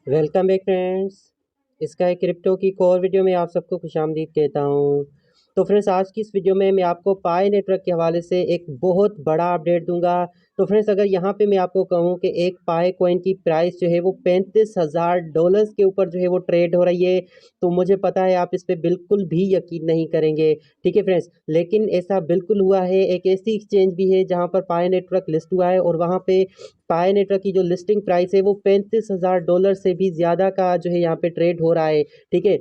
Welcome back friends. इसका एक crypto की एक और वीडियो में आप सबको खुशामदीद कहता हूँ। तो फ्रेंड्स, आज की इस वीडियो में मैं आपको पाई नेटवर्क के हवाले से एक बहुत बड़ा अपडेट दूंगा। तो फ्रेंड्स, अगर यहाँ पे मैं आपको कहूँ कि एक पाई कॉइन की प्राइस जो है वो $35,000 के ऊपर जो है वो ट्रेड हो रही है, तो मुझे पता है आप इस पे बिल्कुल भी यकीन नहीं करेंगे। ठीक है फ्रेंड्स, लेकिन ऐसा बिल्कुल हुआ है। एक ऐसी एक्सचेंज भी है जहाँ पर पाई नेटवर्क लिस्ट हुआ है और वहाँ पे पाई नेटवर्क की जो लिस्टिंग प्राइस है वो $35,000 से भी ज़्यादा का जो है यहाँ पे ट्रेड हो रहा है। ठीक है,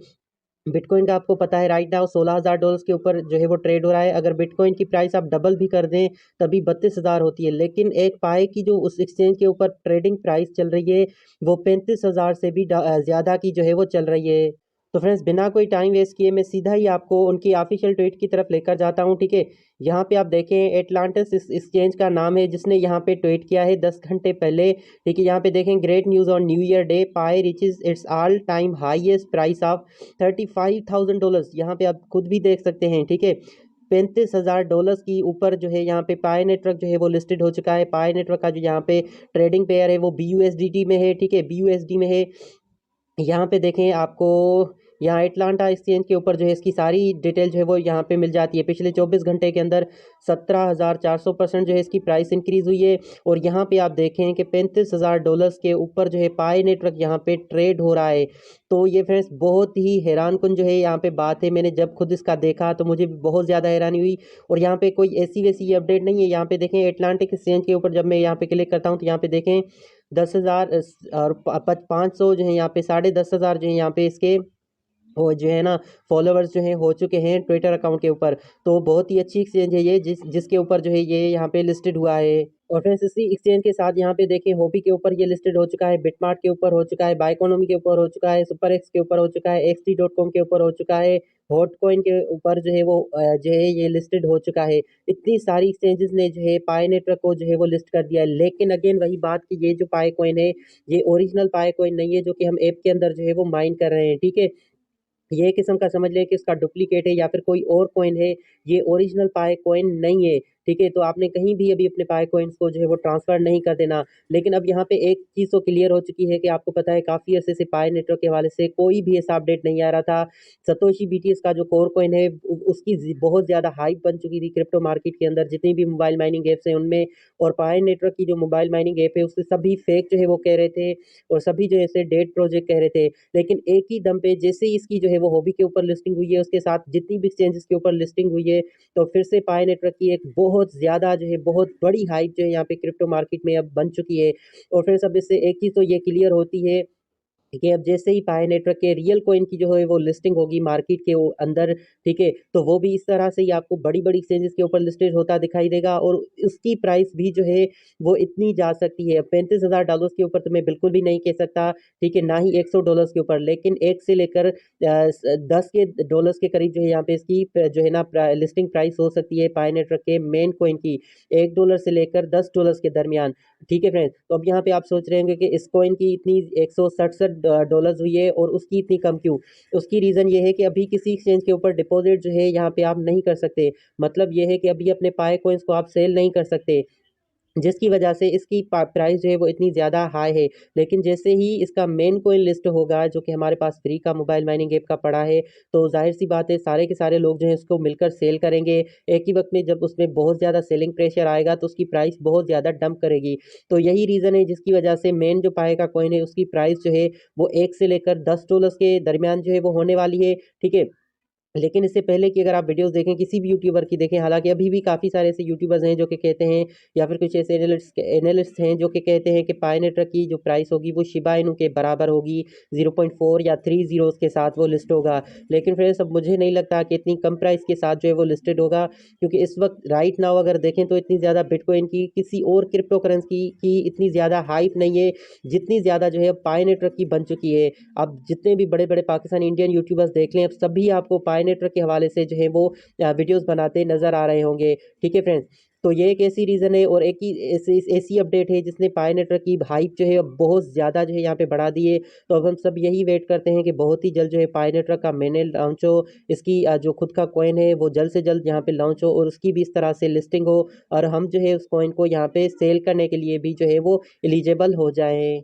बिटकॉइन का आपको पता है राइट नाउ $16,000 के ऊपर जो है वो ट्रेड हो रहा है। अगर बिटकॉइन की प्राइस आप डबल भी कर दें तभी 32,000 होती है, लेकिन एक पाई की जो उस एक्सचेंज के ऊपर ट्रेडिंग प्राइस चल रही है वो 35,000 से भी ज़्यादा की जो है वो चल रही है। तो फ्रेंड्स, बिना कोई टाइम वेस्ट किए मैं सीधा ही आपको उनकी ऑफिशियल ट्वीट की तरफ लेकर जाता हूँ। ठीक है, यहाँ पे आप देखें एटलांटिस इस एक्सचेंज का नाम है जिसने यहाँ पे ट्वीट किया है 10 घंटे पहले। ठीक है, यहाँ पे देखें, great news on New Year day, Pi reaches its all time highest price of $35,000। यहाँ पे आप खुद भी देख सकते हैं। ठीक है, $35,000 की ऊपर जो है यहाँ पे पाई नेटवर्क जो है वो लिस्टेड हो चुका है। पाई नेटवर्क का जो यहाँ पे ट्रेडिंग पेयर है वो BUSDT में है। ठीक है, BUSD में है। यहाँ पे देखें आपको, यहाँ एटलांटा एक्सचेंज के ऊपर जो है इसकी सारी डिटेल जो है वो यहाँ पे मिल जाती है। पिछले 24 घंटे के अंदर 17,400% जो है इसकी प्राइस इंक्रीज़ हुई है। और यहाँ पे आप देखें कि $35,000 के ऊपर जो है पाई नेटवर्क यहाँ पे ट्रेड हो रहा है। तो ये फ्रेंड्स बहुत ही हैरान कुन जो है यहाँ पे बात है। मैंने जब खुद इसका देखा तो मुझे बहुत ज़्यादा हैरानी हुई। और यहाँ पे कोई ऐसी वैसी अपडेट नहीं है। यहाँ पे देखें एटलांटिक एक्सचेंज के ऊपर जब मैं यहाँ पे क्लिक करता हूँ तो यहाँ पे देखें 10,000 और 500 जो है यहाँ पे 10,500 जो है यहाँ पे इसके वो जो है ना फॉलोवर्स जो हैं हो चुके हैं ट्विटर अकाउंट के ऊपर। तो बहुत ही अच्छी एक्सचेंज है ये, जिसके ऊपर जो है ये यहाँ पे लिस्टेड हुआ है। और फ्रेंड्स, इसी एक्सचेंज के साथ यहाँ पे देखें हॉबी के ऊपर ये लिस्टेड हो चुका है, बिटमार्ट के ऊपर हो चुका है, बाइकोनॉमी के ऊपर हो चुका है, सुपर एक्स के ऊपर हो चुका है, XT.com के ऊपर हो चुका है, हॉटकॉइन के ऊपर जो है वो जो है ये लिस्टेड हो चुका है। इतनी सारी एक्सचेंजेस ने जो है पाई नेटवर्क को जो है वो लिस्ट कर दिया है। लेकिन अगेन वही बात कि ये जो पाई कॉइन है ये ओरिजिनल पाई कॉइन नहीं है जो कि हम ऐप के अंदर जो है वो माइन कर रहे हैं। ठीक है, ये किस्म का समझ लें कि इसका डुप्लीकेट है या फिर कोई और कॉइन है, ये ओरिजिनल पाई कॉइन नहीं है। ठीक है, तो आपने कहीं भी अभी अपने पाई कॉइन्स को जो है वो ट्रांसफ़र नहीं कर देना। लेकिन अब यहाँ पे एक चीज़ तो क्लियर हो चुकी है कि आपको पता है काफ़ी अरसे से पाई नेटवर्क के हवाले से कोई भी ऐसा अपडेट नहीं आ रहा था। सतोशी बीटीएस का जो कोर कॉइन है उसकी बहुत ज़्यादा हाइप बन चुकी थी क्रिप्टो मार्केट के अंदर, जितनी भी मोबाइल माइनिंग ऐप्स हैं उनमें। और पाई नेटवर्क की जो मोबाइल माइनिंग ऐप है उससे सभी फेक जो है वो कह रहे थे और सभी जो है ऐसे डेड प्रोजेक्ट कह रहे थे। लेकिन एक ही दम पे जैसे ही इसकी जो है वो हॉबी के ऊपर लिस्टिंग हुई है, उसके साथ जितनी भी एक्सचेंजेस के ऊपर लिस्टिंग हुई है, तो फिर से पाई नेटवर्क की एक बहुत ज़्यादा जो है बहुत बड़ी हाइप जो है यहाँ पे क्रिप्टो मार्केट में अब बन चुकी है। और फिर सब इससे एक चीज़ तो ये क्लियर होती है कि अब जैसे ही पाई नेटवर्क के रियल कॉइन की जो है वो लिस्टिंग होगी मार्केट के अंदर, ठीक है, तो वो भी इस तरह से ही आपको बड़ी बड़ी एक्सचेंजेस के ऊपर लिस्टेड होता दिखाई देगा और उसकी प्राइस भी जो है वो इतनी जा सकती है। $35,000 के ऊपर तो मैं बिल्कुल भी नहीं कह सकता। ठीक है, ना ही $100 के ऊपर, लेकिन एक से लेकर 10 के डॉलर्स के करीब जो है यहाँ पे इसकी जो है ना लिस्टिंग प्राइस हो सकती है पाई नेटवर्क के मेन कॉइन की, $1 से लेकर $10 के दरमियान। ठीक है फ्रेंड्स, तो अब यहाँ पे आप सोच रहे होंगे कि इस कॉइन की इतनी $167 हुई है और उसकी इतनी कम क्यों। उसकी रीज़न ये है कि अभी किसी एक्सचेंज के ऊपर डिपॉजिट जो है यहाँ पे आप नहीं कर सकते। मतलब ये है कि अभी अपने पाए कॉइन्स को आप सेल नहीं कर सकते, जिसकी वजह से इसकी प्राइस जो है वो इतनी ज़्यादा हाई है। लेकिन जैसे ही इसका मेन कोइन लिस्ट होगा जो कि हमारे पास फ्री का मोबाइल माइनिंग ऐप का पड़ा है, तो जाहिर सी बात है सारे के सारे लोग जो हैं इसको मिलकर सेल करेंगे। एक ही वक्त में जब उसमें बहुत ज़्यादा सेलिंग प्रेशर आएगा तो उसकी प्राइस बहुत ज़्यादा डंप करेगी। तो यही रीज़न है जिसकी वजह से मेन जो पाए का कॉइन है उसकी प्राइस जो है वो 1 से लेकर $10 के दरमियान जो है वो होने वाली है। ठीक है, लेकिन इससे पहले कि अगर आप वीडियोस देखें किसी भी यूट्यूबर की देखें, हालांकि अभी भी काफ़ी सारे ऐसे यूट्यूबर्स हैं जो कि कहते हैं या फिर कुछ ऐसे एनालिस्ट हैं जो कि कहते हैं कि पाई नेटवर्क की जो प्राइस होगी वो शिबा इनू के बराबर होगी, 0.4 या 3 जीरोस के साथ वो लिस्ट होगा। लेकिन फ्रेंड्स, अब मुझे नहीं लगता कि इतनी कम प्राइस के साथ जो है वो लिस्टेड होगा, क्योंकि इस वक्त राइट नाउ अगर देखें तो इतनी ज़्यादा बिटकॉइन की किसी और क्रिप्टो करेंसी की इतनी ज़्यादा हाइप नहीं है जितनी ज़्यादा जो है पाई नेटवर्क की बन चुकी है। अब जितने भी बड़े बड़े पाकिस्तानी इंडियन यूट्यूबर्स देख लें, अब सभी आपको पाई नेटवर्क के हवाले से जो है वो वीडियोस बनाते नज़र आ रहे होंगे। ठीक है फ्रेंड्स, तो ये एक ऐसी रीज़न है और एक ही ऐसी ऐसी अपडेट है जिसने पाई नेटवर्क की हाइप जो है अब बहुत ज़्यादा जो है यहाँ पे बढ़ा दी है। तो अब हम सब यही वेट करते हैं कि बहुत ही जल्द जो है पाई नेटवर्क का मेन लॉन्च हो, इसकी जो खुद का कॉइन है वो जल्द से जल्द यहाँ पे लॉन्च हो और उसकी भी इस तरह से लिस्टिंग हो और हम जो है उस कॉइन को यहाँ पे सेल करने के लिए भी जो है वो एलिजिबल हो जाएँ।